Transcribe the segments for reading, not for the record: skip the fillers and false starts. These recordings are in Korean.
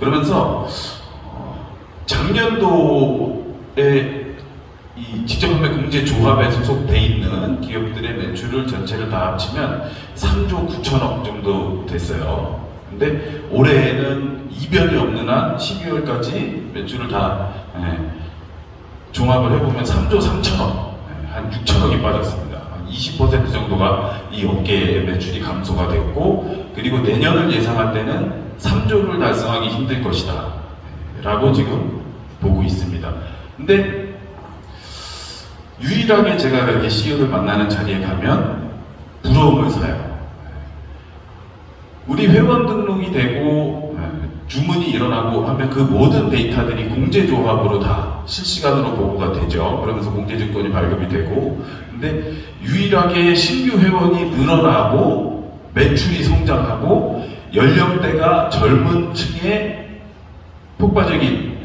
그러면서 작년도에 이 직접판매 공제 조합에 소속돼 있는 기업들의 매출을 전체를 다 합치면 3조 9천억 정도 됐어요. 근데 올해에는 이변이 없는 한 12월까지 매출을 다 종합을 해보면 3조 3천억, 한 6천억이 빠졌습니다. 한 20% 정도가 이 업계의 매출이 감소가 됐고, 그리고 내년을 예상할 때는 3조를 달성하기 힘들 것이다 라고 지금 보고 있습니다. 근데 유일하게 제가 이렇게 CEO를 만나는 자리에 가면 부러움을 사요. 우리 회원 등록이 되고 주문이 일어나고 하면 그 모든 데이터들이 공제조합으로 다 실시간으로 보고가 되죠. 그러면서 공제증권이 발급이 되고, 근데 유일하게 신규 회원이 늘어나고 매출이 성장하고 연령대가 젊은 층의 폭발적인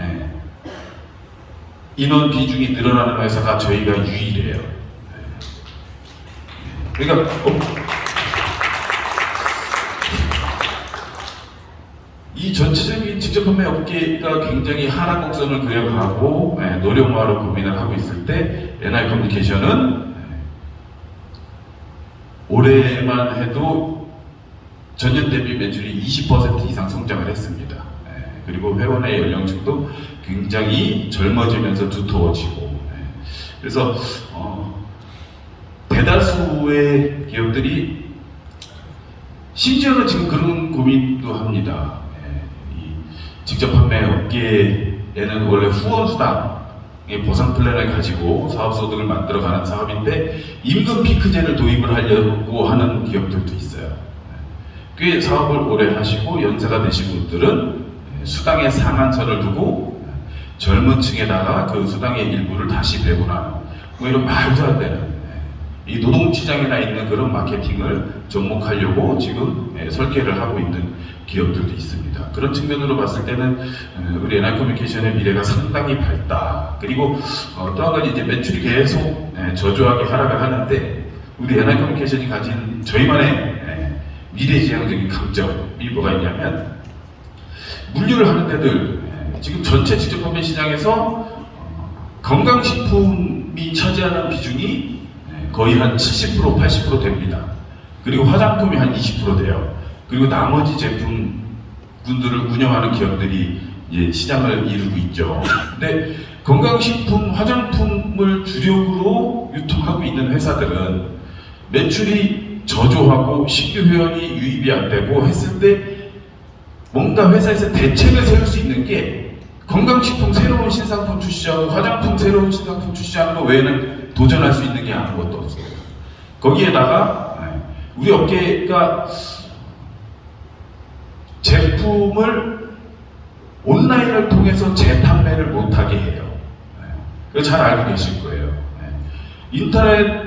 인원 비중이 늘어나는 회사가 저희가 유일해요. 그러니까 이 전체적인 직접 판매 업계가 굉장히 하락 곡선을 그려가고 노령화로 고민을 하고 있을 때 NI 커뮤니케이션은 올해만 해도 전년 대비 매출이 20% 이상 성장을 했습니다. 그리고 회원의 연령층도 굉장히 젊어지면서 두터워지고, 그래서 대다수의 기업들이 심지어는 지금 그런 고민도 합니다. 이 직접 판매 업계에는 원래 후원수당의 보상 플랜을 가지고 사업소득을 만들어가는 사업인데 임금 피크제를 도입을 하려고 하는 기업들도 있어요. 꽤 사업을 오래 하시고 연세가 되신 분들은 수당의 상한선을 두고 젊은 층에다가 그 수당의 일부를 다시 배분하는 뭐 이런 말도 안 되는 이 노동시장에나 있는 그런 마케팅을 접목하려고 지금 설계를 하고 있는 기업들도 있습니다. 그런 측면으로 봤을 때는 우리 NI 커뮤니케이션의 미래가 상당히 밝다. 그리고 또 한 가지 이제 매출이 계속 저조하게 하락을 하는데 우리 NI 커뮤니케이션이 가진 저희만의 미래지향적인 강점이 뭐가 있냐면, 물류를 하는 데들 지금 전체 직접 판매 시장에서 건강식품이 차지하는 비중이 거의 한 70% 80% 됩니다. 그리고 화장품이 한 20% 돼요. 그리고 나머지 제품군들을 운영하는 기업들이 이제 시장을 이루고 있죠. 근데 건강식품, 화장품을 주력으로 유통하고 있는 회사들은 매출이 저조하고 신규 회원이 유입이 안 되고 했을 때 뭔가 회사에서 대책을 세울 수 있는 게 건강식품 새로운 신상품 출시하고 화장품 새로운 신상품 출시하는 거 외에는 도전할 수 있는 게 아무것도 없어요. 거기에다가 우리 업계가 제품을 온라인을 통해서 재판매를 못하게 해요. 그거 잘 알고 계실 거예요. 인터넷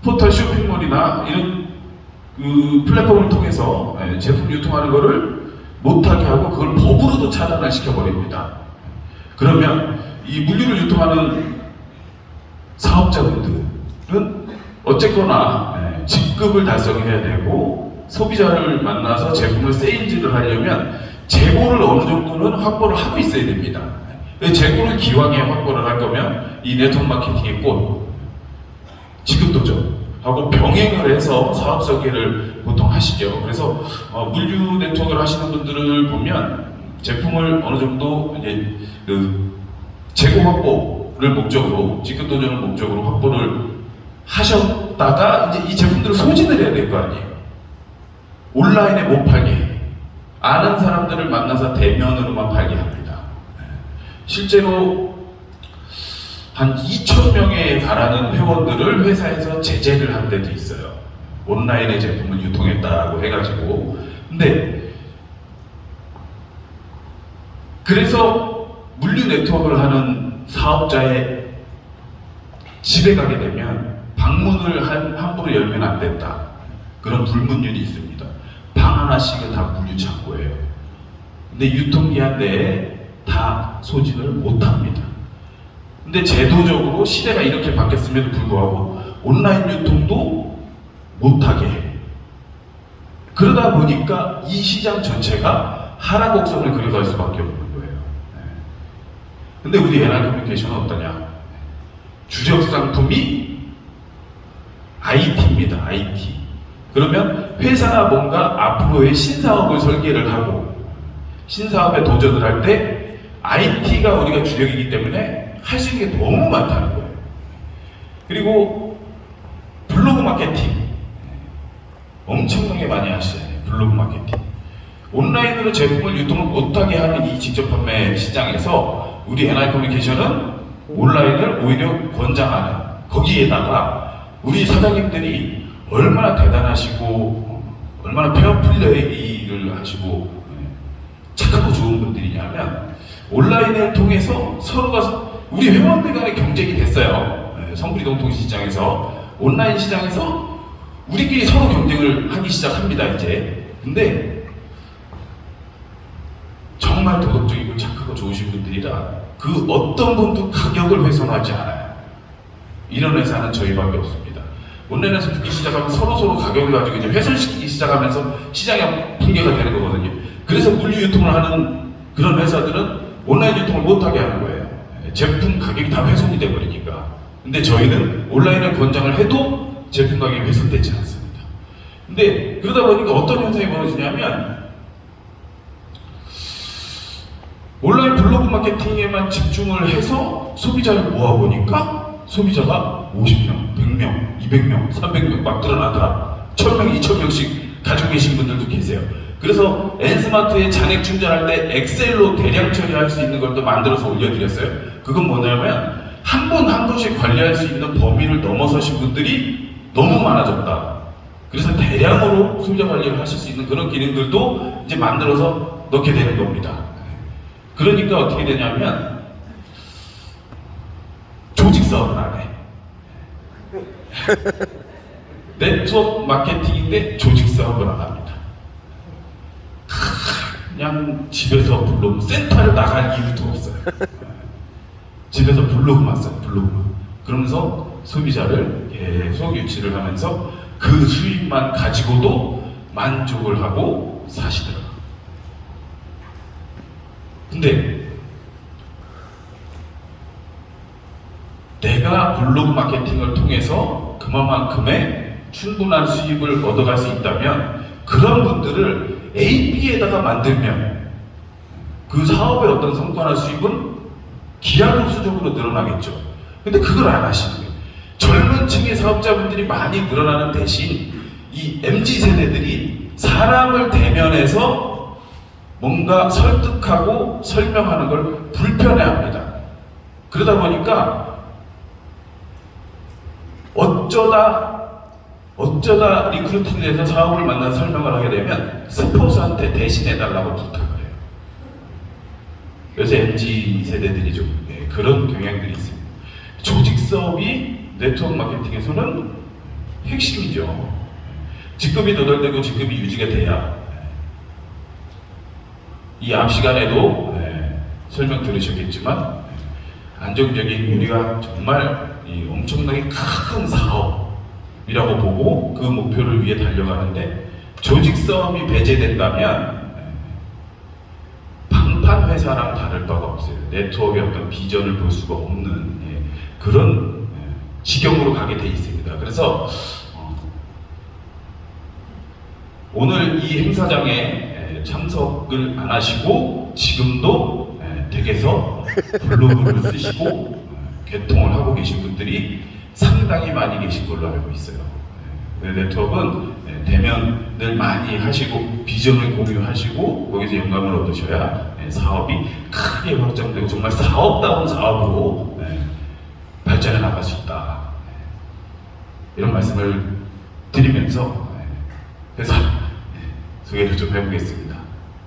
포털 쇼핑몰이나 이런 그 플랫폼을 통해서 제품 유통하는 거를 못하게 하고 그걸 법으로도 차단을 시켜버립니다. 그러면 이 물류를 유통하는 사업자분들은 어쨌거나 직급을 달성해야 되고 소비자를 만나서 제품을 세일즈를 하려면 재고를 어느 정도는 확보를 하고 있어야 됩니다. 재고를 기왕에 확보를 할 거면 이 네트워크 마케팅의 꽃 직급도죠 하고 병행을 해서 사업 설계를 보통 하시죠. 그래서 물류 네트워크를 하시는 분들을 보면 제품을 어느 정도 이제 그 재고 확보를 목적으로 직급 도전을 목적으로 확보를 하셨다가 이제 이 제품들을 소진을 해야 될 거 아니에요. 온라인에 못 팔게 아는 사람들을 만나서 대면으로만 팔게 합니다. 실제로 한 2,000명에 달하는 회원들을 회사에서 제재를 한 데도 있어요. 온라인의 제품을 유통했다고 해가지고. 근데 그래서 물류 네트워크를 하는 사업자의 집에 가게 되면 방문을 함부로 열면 안 된다. 그런 불문율이 있습니다. 방 하나씩은 다 물류 창고예요. 근데 유통기한 내에 다 소진을 못 합니다. 근데 제도적으로 시대가 이렇게 바뀌었음에도 불구하고 온라인 유통도 못하게 해. 그러다 보니까 이 시장 전체가 하락 곡선을 그려갈 수밖에 없는 거예요. 근데 우리 NR 커뮤니케이션은 어떠냐? 주력 상품이 IT입니다. IT. 그러면 회사가 뭔가 앞으로의 신사업을 설계를 하고 신사업에 도전을 할 때 IT가 우리가 주력이기 때문에 할 수 있는 게 너무 많다는 거예요. 그리고 블로그 마케팅 엄청나게 많이 하시잖아요. 블로그 마케팅. 온라인으로 제품을 유통을 못하게 하는 이 직접 판매 시장에서 우리 NR 커뮤니케이션은 온라인을 오히려 권장하는, 거기에다가 우리 사장님들이 얼마나 대단하시고 얼마나 페어플레이를 하시고 착하고 좋은 분들이냐면 온라인을 통해서 서로가 우리 회원들 간의 경쟁이 됐어요. 성북이동 통신시장에서 온라인 시장에서 우리끼리 서로 경쟁을 하기 시작합니다. 이제 근데 정말 도덕적이고 착하고 좋으신 분들이라 그 어떤 분도 가격을 훼손하지 않아요. 이런 회사는 저희밖에 없습니다. 온라인에서 붙기 시작하면 서로 가격을 가지고 이제 훼손시키기 시작하면서 시장이 붕괴가 되는 거거든요. 그래서 물류 유통을 하는 그런 회사들은 온라인 유통을 못하게 하는 거예요. 제품 가격이 다 훼손이 돼버리니까. 근데 저희는 온라인을 권장을 해도 제품 가격이 훼손되지 않습니다. 근데 그러다 보니까 어떤 현상이 벌어지냐면 온라인 블로그 마케팅에만 집중을 해서 소비자를 모아보니까 소비자가 50명, 100명, 200명, 300명 막 늘어나더라. 1000명, 2000명씩 가지고 계신 분들도 계세요. 그래서 N스마트에 잔액 충전할 때 엑셀로 대량 처리할 수 있는 걸 또 만들어서 올려드렸어요. 그건 뭐냐면 한 분 한 분씩 관리할 수 있는 범위를 넘어서신 분들이 너무 많아졌다. 그래서 대량으로 소비자 관리를 하실 수 있는 그런 기능들도 이제 만들어서 넣게 되는 겁니다. 그러니까 어떻게 되냐면 조직 사업을 안 해. 네트워크 마케팅인데 조직 사업을 안 합니다. 그냥 집에서 블로그 센터를 나갈 이유도 없어요. 집에서 블로그만 써요. 블로그만. 그러면서 소비자를 계속 유치를 하면서 그 수익만 가지고도 만족을 하고 사시더라고요. 근데 내가 블로그 마케팅을 통해서 그만큼의 충분한 수익을 얻어갈 수 있다면 그런 분들을 AP에다가 만들면 그 사업의 어떤 성과나 수익은 기하급수적으로 늘어나겠죠. 근데 그걸 안 하시는 거예요. 젊은 층의 사업자분들이 많이 늘어나는 대신 이 MZ세대들이 사람을 대면해서 뭔가 설득하고 설명하는 걸 불편해합니다. 그러다 보니까 어쩌다 리크루팅에서 사업을 만나 설명을 하게 되면 스포츠한테 대신해달라고 부탁을 해요. 요새 MZ 세대들이 좀 그런 경향들이 있습니다. 조직 사업이 네트워크 마케팅에서는 핵심이죠. 직급이 도달되고 직급이 유지가 돼야 이 앞 시간에도 설명 들으셨겠지만 안정적인 우리가 정말 엄청나게 큰 사업이라고 보고 그 목표를 위해 달려가는데 조직 사업이 배제된다면 방판 회사랑 다를 바가 없어요. 네트워크의 어떤 비전을 볼 수가 없는 그런 지경으로 가게 돼 있습니다. 그래서 오늘 이 행사장에 참석을 안 하시고 지금도 댁에서 블로그를 쓰시고 개통을 하고 계신 분들이 상당히 많이 계신 걸로 알고 있어요. 네트워크는 대면을 많이 하시고 비전을 공유하시고 거기서 영감을 얻으셔야 사업이 크게 확장되고 정말 사업다운 사업으로 발전해 나갈 수 있다. 이런 말씀을 드리면서 회사 소개를 좀 해보겠습니다.